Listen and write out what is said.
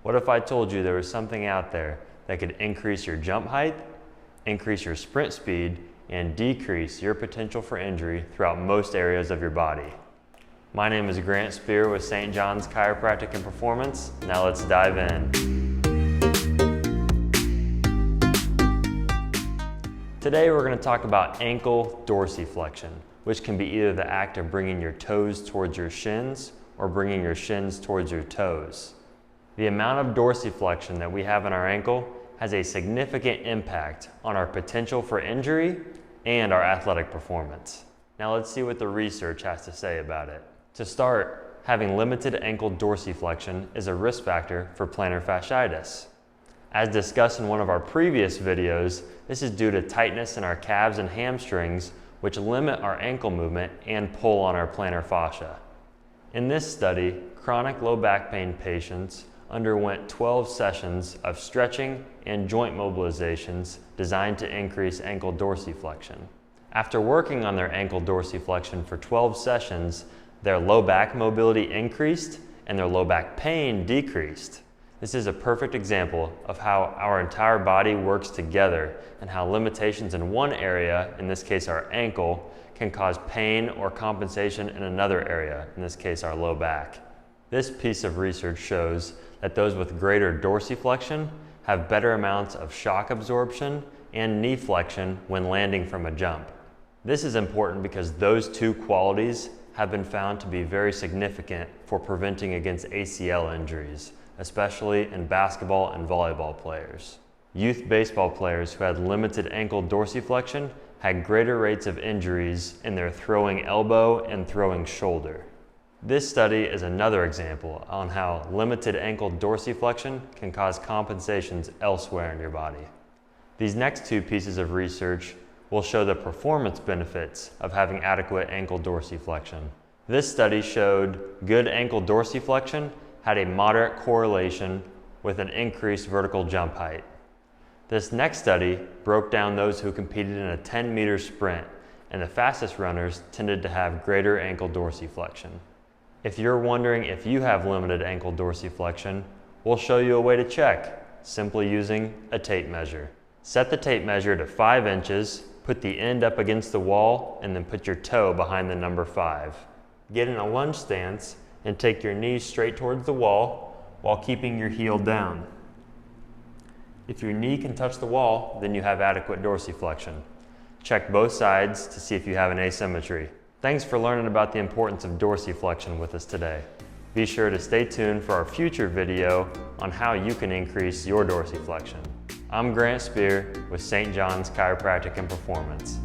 What if I told you there was something out there that could increase your jump height, increase your sprint speed, and decrease your potential for injury throughout most areas of your body? My name is Grant Spear with St. John's Chiropractic and Performance. Now let's dive in. Today we're going to talk about ankle dorsiflexion, which can be either the act of bringing your toes towards your shins or bringing your shins towards your toes. The amount of dorsiflexion that we have in our ankle has a significant impact on our potential for injury and our athletic performance. Now let's see what the research has to say about it. To start, having limited ankle dorsiflexion is a risk factor for plantar fasciitis. As discussed in one of our previous videos, this is due to tightness in our calves and hamstrings, which limit our ankle movement and pull on our plantar fascia. In this study, chronic low back pain patients underwent 12 sessions of stretching and joint mobilizations designed to increase ankle dorsiflexion. After working on their ankle dorsiflexion for 12 sessions, their low back mobility increased and their low back pain decreased. This is a perfect example of how our entire body works together and how limitations in one area, in this case our ankle, can cause pain or compensation in another area, in this case our low back. This piece of research shows that those with greater dorsiflexion have better amounts of shock absorption and knee flexion when landing from a jump. This is important because those two qualities have been found to be very significant for preventing against ACL injuries, especially in basketball and volleyball players. Youth baseball players who had limited ankle dorsiflexion had greater rates of injuries in their throwing elbow and throwing shoulder. This study is another example on how limited ankle dorsiflexion can cause compensations elsewhere in your body. These next two pieces of research will show the performance benefits of having adequate ankle dorsiflexion. This study showed good ankle dorsiflexion had a moderate correlation with an increased vertical jump height. This next study broke down those who competed in a 10-meter sprint, and the fastest runners tended to have greater ankle dorsiflexion. If you're wondering if you have limited ankle dorsiflexion, we'll show you a way to check, simply using a tape measure. Set the tape measure to 5 inches, put the end up against the wall, and then put your toe behind the number 5. Get in a lunge stance and take your knees straight towards the wall while keeping your heel down. If your knee can touch the wall, then you have adequate dorsiflexion. Check both sides to see if you have an asymmetry. Thanks for learning about the importance of dorsiflexion with us today. Be sure to stay tuned for our future video on how you can increase your dorsiflexion. I'm Grant Spear with St. John's Chiropractic and Performance.